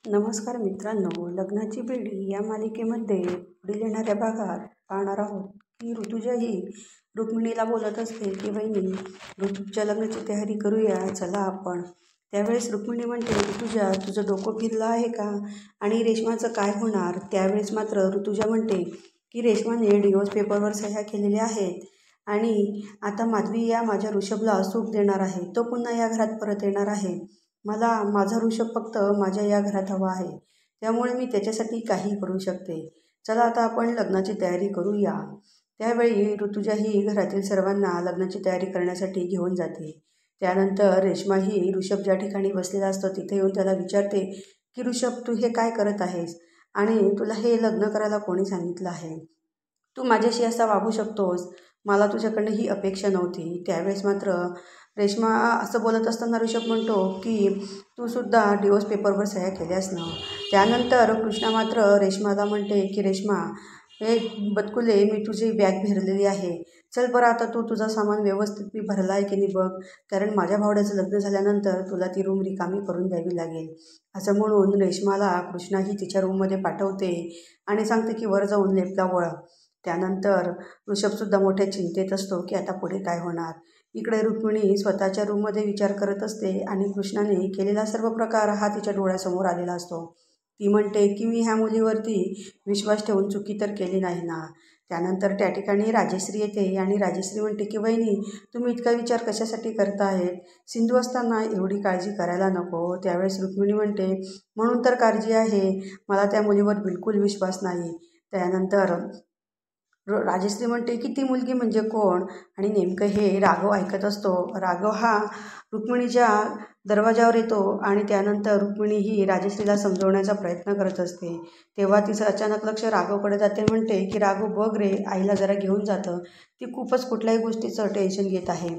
नमस्कार मित्रांनो, लग्नाची बेडी या मालिकेमध्ये पुढील येणाऱ्या भागात पाहणार आहोत की ऋतुजा ही रुक्मिणीला बोलत असते की वहिनी, ऋतूच्या लग्नाची तयारी करूया, चला आपण. त्यावेळेस रुक्मिणी म्हणते, ऋतुजा तुझं डोकं फिरलं आहे का? आणि रेश्माचं काय होणार? त्यावेळेस मात्र ऋतुजा म्हणते की रेश्माने डिवोर्स पेपरवर सह्या केलेल्या आहेत आणि आता माधवी या माझ्या ऋषभला सुख देणार आहे, तो पुन्हा या घरात परत येणार आहे. मला माझा ऋषभ फक्त माझ्या या घरात हवा आहे, त्यामुळे मी त्याच्यासाठी काही करू शकते. चला आता आपण लग्नाची तयारी करूया. त्यावेळी ऋतुजा ही घरातील सर्वांना लग्नाची तयारी करण्यासाठी घेऊन जाते. त्यानंतर रेश्मा ही ऋषभ ज्या ठिकाणी बसलेला असतो तिथे येऊन त्याला विचारते की ऋषभ, तू हे काय करत आहेस आणि तुला हे लग्न करायला कोणी सांगितलं आहे? तू माझ्याशी असा वागू शकतोस, मला तुझ्याकडनं ही अपेक्षा नव्हती. त्यावेळेस मात्र रेश्मा असं बोलत असताना ऋषभ म्हणतो की तू सुद्धा डिवोर्स पेपरवर सह्या केल्यास ना. त्यानंतर कृष्णा मात्र रेश्माला म्हणते की रेश्मा, हे बदकुले, मी तुझी बॅग भरलेली आहे, चल बरं आता तू तुझा सामान व्यवस्थित मी भरला आहे की नाही बघ, कारण माझ्या भावड्याचं लग्न झाल्यानंतर तुला ती रूम रिकामी करून द्यावी लागेल. असं म्हणून रेश्माला कृष्णाही तिच्या रूममध्ये पाठवते आणि सांगते की वर जाऊन लेपला वळ. त्यानंतर ऋषभसुद्धा मोठ्या चिंतेत असतो की आता पुढे काय होणार. इकडे रुक्मिणी स्वतःच्या रूममध्ये विचार करत असते आणि कृष्णाने केलेला सर्व प्रकार हा तिच्या डोळ्यासमोर आलेला असतो. ती म्हणते की मी ह्या मुलीवरती विश्वास ठेवून चुकी तर केली नाही ना. त्यानंतर त्या ठिकाणी राजेश्री येते आणि राजेश्री म्हणते की वहिनी, तुम्ही इतका विचार कशासाठी करता आहेत? सिंधू असताना एवढी काळजी करायला नको. त्यावेळेस रुक्मिणी म्हणते, म्हणून तर काळजी आहे, मला त्या मुलीवर बिलकुल विश्वास नाही. त्यानंतर राजश्री म्हणते की ती मुलगी म्हणजे कोण? आणि नेमकं हे राघव ऐकत असतो. राघव हा रुक्मिणीच्या दरवाजावर येतो आणि त्यानंतर रुक्मिणी ही राजश्रीला समजवण्याचा प्रयत्न करत असते. तेव्हा तिचं अचानक लक्ष राघवकडे जाते. म्हणते की राघव बघ रे, आईला जरा घेऊन जातं, ती खूपच कुठल्याही गोष्टीचं टेन्शन घेत आहे.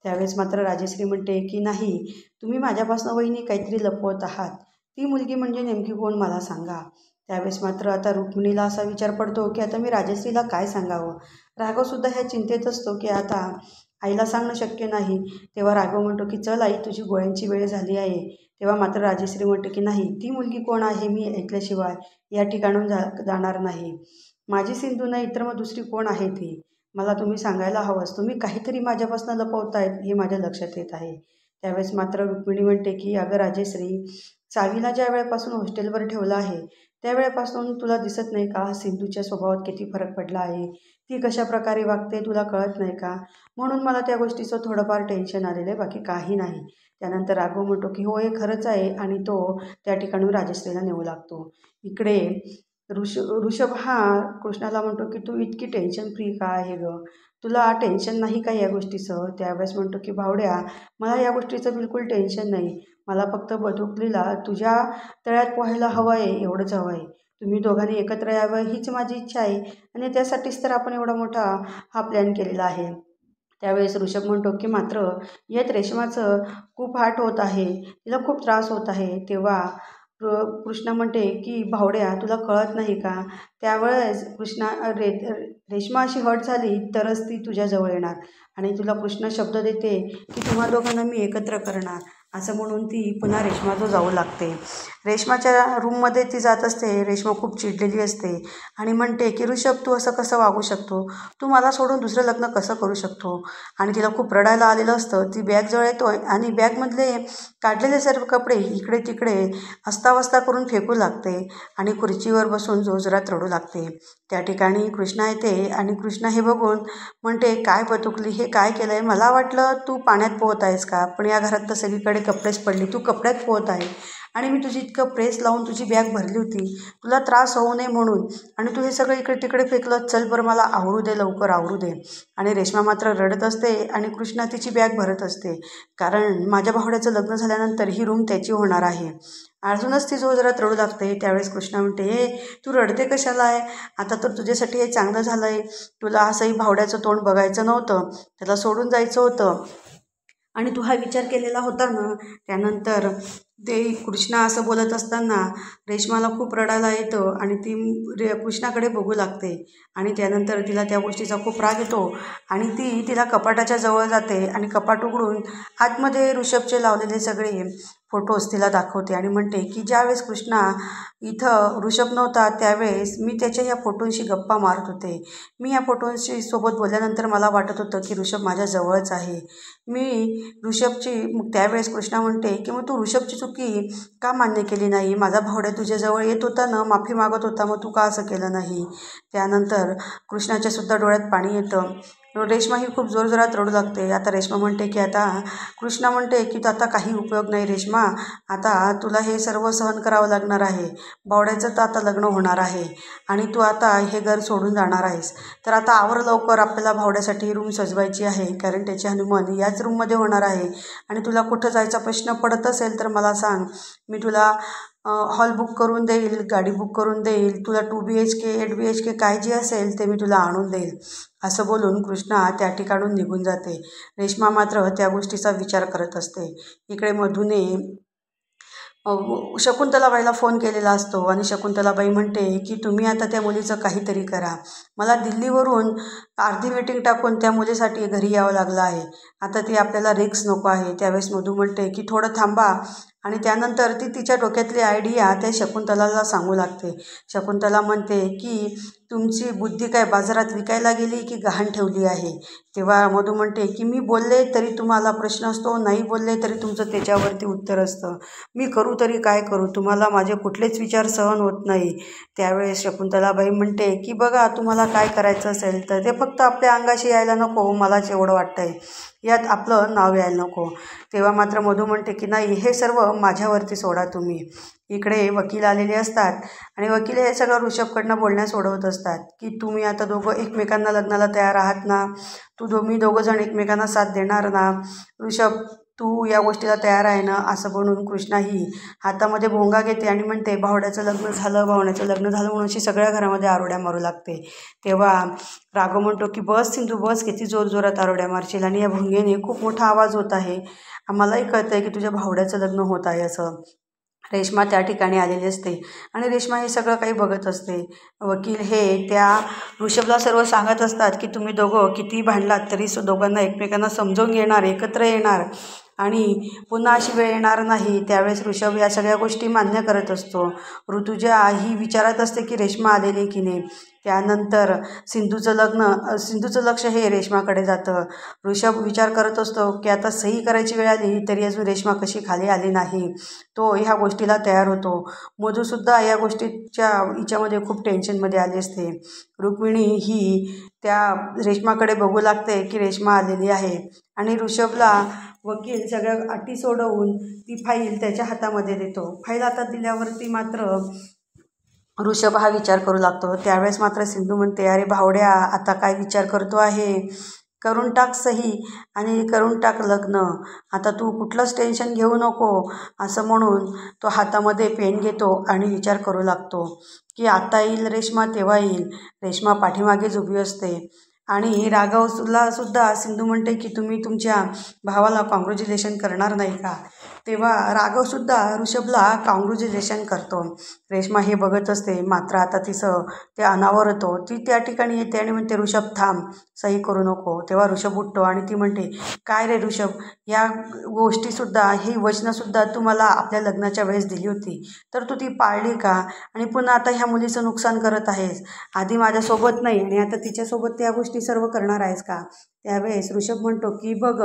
त्यावेळेस मात्र राजश्री म्हणते की नाही, तुम्ही माझ्यापासून वहिनी काहीतरी लपवत आहात, ती मुलगी म्हणजे नेमकी कोण मला सांगा. त्यावेळेस मात्र आता रुक्मिणीला असा विचार पडतो की आता मी राजश्रीला काय सांगावं. राघवसुद्धा ह्या चिंतेत असतो की आता आईला सांगणं शक्य नाही. तेव्हा राघव म्हणतो की चल आई, तुझी गोळ्यांची वेळ झाली आहे. तेव्हा मात्र राजश्री म्हणते की नाही, ती मुलगी कोण आहे मी ऐकल्याशिवाय या ठिकाणून जाणार नाही. माझी सिंधू नाही तर मग दुसरी कोण आहे ती, मला तुम्ही सांगायला हवंच. तुम्ही काहीतरी माझ्यापासून लपवतायत हे माझ्या लक्षात येत आहे. त्यावेळेस मात्र रुक्मिणी म्हणते की अगं राजश्री, सावीला ज्या वेळेपासून हॉस्टेलवर ठेवलं आहे त्यावेळेपासून तुला दिसत नाही का सिंधूच्या स्वभावात किती फरक पडला आहे? ती कशा प्रकारे वागते तुला कळत नाही का? म्हणून मला त्या गोष्टीचं थोडंफार टेन्शन आलेलं आहे, बाकी काही नाही. त्यानंतर राघव म्हणतो की हो, हे खरंच आहे आणि तो त्या ठिकाणी राजश्रीला नेऊ लागतो. इकडे ऋषभ हा कृष्णाला म्हणतो की तू इतकी टेन्शन फ्री का आहे ग? तुला टेन्शन नाही का या गोष्टीचं? त्यावेळेस म्हणतो की भावड्या, मला या गोष्टीचं बिलकुल टेन्शन नाही, मला फक्त बटुकलीला तुझ्या तळ्यात पोहायला हवं आहे, एवढंच हवं आहे. तुम्ही दोघांनी एकत्र यावं हीच माझी इच्छा आहे आणि त्यासाठीच तर आपण एवढा मोठा हा प्लॅन केलेला आहे. त्यावेळेस ऋषभ म्हणतो की मात्र यात रेशमाचं खूप हाट होत आहे, तिला खूप त्रास होत आहे. तेव्हा कृष्णा म्हणते की भावड्या, तुला कळत नाही का? त्यावेळेस रेश्मा अशी हट झाली तरच ती तुझ्याजवळ येणार आणि तुला कृष्णा शब्द देते की तुम्हा दोघांना मी एकत्र करणार. असं म्हणून ती पुन्हा रेश्माजवळ जाऊ लागते. रेश्माच्या रूममध्ये ती जात असते. रेश्मा खूप चिडलेली असते आणि म्हणते की ऋषभ, तू असं कसं वागू शकतो? तू मला सोडून दुसरं लग्न कसं करू शकतो? आणि तिला खूप रडायला आलेलं असतं. ती बॅगजवळ येतो आणि बॅगमधले काढलेले सर्व कपडे इकडे तिकडे अस्तावस्ता करून फेकू लागते आणि खुर्चीवर बसून जोरजोरात रडू लागते. त्या ठिकाणी कृष्णा येते आणि कृष्णा हे बघून म्हणते, काय बतुकली, हे काय केलं आहे? मला वाटलं तू पाण्यात पोहत आहेस का, पण या घरात तर सगळीकडे कपडेच पडले, तू कपड्यात पोहत आहे आणि मी तुझी इतकं प्रेस लावून तुझी बॅग भरली होती तुला त्रास होऊ नये म्हणून, आणि तू हे सगळं इकडे तिकडे फेकलं. चल बरं, मला आवरू दे, लवकर आवरू दे. आणि रेश्मा मात्र रडत असते आणि कृष्णा तिची बॅग भरत असते, कारण माझ्या भावड्याचं लग्न झाल्यानंतर ही रूम त्याची होणार आहे. अजूनच ती जोरजोरात रडू लागते. त्यावेळेस कृष्णा म्हणते, हे तू रडते कशाला आहे? आता तर तुझ्यासाठी हे चांगलं झालं आहे, तुला असंही भावड्याचं तोंड बघायचं नव्हतं, त्याला सोडून जायचं होतं आणि तू हा विचार केलेला होता ना. त्यानंतर ते कृष्णा असं बोलत असताना रेश्माला खूप रडायला येतं आणि ती कृष्णाकडे बघू लागते आणि त्यानंतर तिला त्या गोष्टीचा खूप राग येतो आणि तिला कपाटाच्या जवळ जाते आणि कपाट उघडून आतमध्ये ऋषभचे लावलेले सगळे फोटोज तिला दाखवते आणि म्हणते की ज्यावेळेस कृष्णा इथं ऋषभ नव्हता त्यावेळेस मी त्याच्या ह्या फोटोंशी गप्पा मारत होते. मी ह्या फोटोंशी सोबत बोलल्यानंतर मला वाटत होतं की ऋषभ माझ्या जवळच आहे. मी मग त्यावेळेस कृष्णा म्हणते की मग तू ऋषभची चुकी का मान्य केली नाही? माझा भावड्या तुझ्याजवळ येत होता ना, माफी मागत होता, मग तू का असं केलं नाही? त्यानंतर कृष्णाच्या सुद्धा डोळ्यात पाणी येतं. रेश्मा ही खूप जोरजोरात रडू लागते. आता रेश्मा म्हणते की कृष्णा म्हणते की आता काही उपयोग नाही रेश्मा, आता तुला हे सर्व सहन करावं लागणार आहे. बावड्याचं तर आता लग्न होणार आहे आणि तू आता हे घर सोडून जाणार आहेस. तर आता आवर लवकर, आपल्याला भावड्यासाठी रूम सजवायची आहे, कारण त्याची हनुमान याच रूममध्ये होणार आहे. आणि तुला कुठं जायचा प्रश्न पडत असेल तर मला सांग, मी तुला हॉल बुक करून देईल, गाडी बुक करून देईल, तुला 2 BHK 8 BHK काय जे असेल ते मी तुला आणून देईल. असं बोलून कृष्णा त्या ठिकाणून निघून जाते. रेश्मा मात्र त्या गोष्टीचा विचार करत असते. इकडे मधूने शकुंतलाबाईला फोन केलेला असतो आणि शकुंतलाबाई म्हणते की तुम्ही आता त्या मुलीचं काहीतरी करा. मला दिल्लीवरून अर्धी मीटिंग टाकून त्या मुलीसाठी घरी यावं लागलं आहे. आता ती आपल्याला रिस्क नको आहे. त्यावेळेस मधू म्हणते की थोडं थांबा आणि त्यानंतर ती तिच्या डोक्यातली आयडिया त्या शकुंतलाला सांगू लागते. शकुंतला म्हणते की तुमची बुद्धी काय बाजारात विकायला गेली की गहाण ठेवली आहे? तेव्हा मधू म्हणते की मी बोलले तरी तुम्हाला प्रश्न असतो, नाही बोलले तरी तुमचं त्याच्यावरती उत्तर असतं. मी करू तरी काय करू, तुम्हाला माझे कुठलेच विचार सहन होत नाही. त्यावेळेस शकुंतलाबाई म्हणते की बघा, तुम्हाला काय करायचं असेल तर ते फक्त आपल्या अंगाशी यायला नको, मलाच एवढं वाटतंय, यात आपलं नाव यायला नको. तेव्हा मात्र मधू म्हणते की नाही, हे सर्व माझ्यावरती सोडा तुम्ही. इकडे वकील आलेले असतात आणि वकील हे सगळं ऋषभकडनं बोलण्यास सोडवत असतात की तुम्ही आता दोघं एकमेकांना लग्नाला तयार आहात ना, तुम्ही दोघंजण एकमेकांना साथ देणार ना, ऋषभ तू या गोष्टीला तयार आहे ना, असं म्हणून कृष्णाही हातामध्ये भोंगा घेते आणि म्हणते भावड्याचं लग्न झालं म्हणून अशी सगळ्या घरामध्ये आरोड्या मारू लागते. तेव्हा राघव म्हणतो की बस सिंधू बस, किती जोरजोरात आरोड्या मारशील, आणि या भुंगेने खूप मोठा आवाज होत आहे, आम्हालाही कळतं आहे की तुझ्या भावड्याचं लग्न होत आहे असं. रेश्मा त्या ठिकाणी आलेली असते आणि रेश्मा हे सगळं काही बघत असते. वकील हे त्या ऋषभला सर्व सांगत असतात की तुम्ही दोघं किती भांडलात तरी दोघांना एकमेकांना समजून घेणार, एकत्र येणार आणि पुन्हा अशी वेळ येणार नाही. त्यावेळेस ऋषभ या सगळ्या गोष्टी मान्य करत असतो. ऋतुजा ही विचारत असते की रेश्मा आलेली की नाही. त्यानंतर सिंधूचं लक्ष हे रेश्माकडे जातं. ऋषभ विचार करत असतो की आता सही करायची वेळ आली तरी अजून रेश्मा कशी खाली आली नाही. तो ह्या गोष्टीला तयार होतो. मधूसुद्धा या गोष्टीच्या हिच्यामध्ये खूप टेन्शनमध्ये आली असते. रुक्मिणी ही त्या रेश्माकडे बघू लागते की रेश्मा आलेली आहे आणि ऋषभला वकील सगळ्या अटी सोडवून ती फाईल त्याच्या हातामध्ये देतो. फाईल हातात दिल्यावरती मात्र ऋषभ हा विचार करू लागतो. त्यावेळेस मात्र सिंधू म्हणते, अरे भावड्या, आता काय विचार करतो आहे, करून टाक सही आणि करून टाक लग्न, आता तू कुठलंच टेन्शन घेऊ नको. असं म्हणून तो हातामध्ये पेन घेतो आणि विचार करू लागतो की आता येईल रेश्मा, तेव्हा येईल. रेश्मा पाठीमागेच उभी असते आणि राघवला सुद्धा सिंधू म्हणते की तुम्ही तुमच्या भावाला कॉंग्रॅच्युलेशन करणार नाही का? तेव्हा राघवसुद्धा ऋषभला कॉंग्रॅच्युलेशन करतो. रेश्मा हे बघत असते, मात्र आता तिचं ते अनावर होतो. ती त्या ठिकाणी येते आणि म्हणते ऋषभ थांब, सही करू नको. तेव्हा ऋषभ उठतो आणि ती म्हणते काय रे ऋषभ, या गोष्टीसुद्धा, ही वचनंसुद्धा तू मला आपल्या लग्नाच्या वेळेस दिली होती, तर तू ती पाळली का? आणि पुन्हा आता ह्या मुलीचं नुकसान करत आहेस. आधी माझ्यासोबत नाही आणि आता तिच्यासोबत त्या गोष्टी सर्व करणार आहेस का? त्यावेळेस ऋषभ म्हणतो की बघ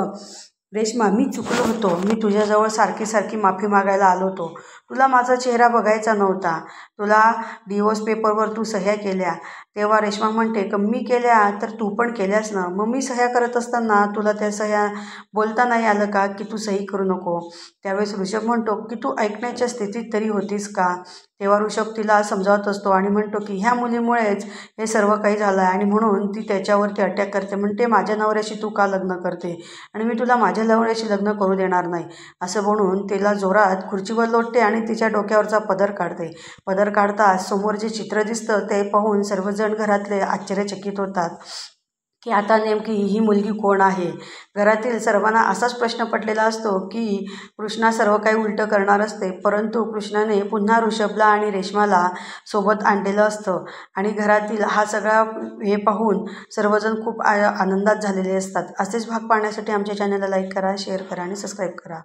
रेश्मा, मी चुकलो होतो, मी तुझ्याजवळ सारखी माफी मागायला आलो होतो. तुला माझा चेहरा बघायचा नव्हता. तुला डिवोर्स पेपरवर तू सह्या केल्या. तेव्हा रेश्मा म्हणते की मी केल्या तर तू पण केल्यास ना, मग मी सह्या करत असताना तुला त्या सह्या बोलता नाही आलं का की तू सही करू नको? त्यावेळेस ऋषभ म्हणतो की तू ऐकण्याच्या स्थितीत तरी होतीस का? तेव्हा ऋषभ तिला समजावत असतो आणि म्हणतो की ह्या मुलीमुळेच हे सर्व काही झालं आहे आणि म्हणून ती त्याच्यावरती अटॅक करते. म्हणते माझ्या नवऱ्याशी तू का लग्न करते आणि मी तुला माझ्या नवऱ्याशी लग्न करू देणार नाही. असं म्हणून तिला जोरात खुर्चीवर लोटते आणि तिच्या डोक्यावरचा पदर काढते. पदर काढताच समोर जे चित्र दिसतं ते पाहून सर्वजण घरातले आश्चर्यचकित होतात की आता नेमकी ही मुलगी कोण आहे. घरातील सर्वांना असाच प्रश्न पडलेला असतो की कृष्णा सर्व काही उलटं करणार असते, परंतु कृष्णाने पुन्हा ऋषभला आणि रेश्माला सोबत आणलेलं असतं आणि घरातील हा सगळा हे पाहून सर्वजण खूप आनंदात झालेले असतात. असेच भाग पाहण्यासाठी आमच्या चॅनलला लाईक करा, शेअर करा आणि सबस्क्राईब करा.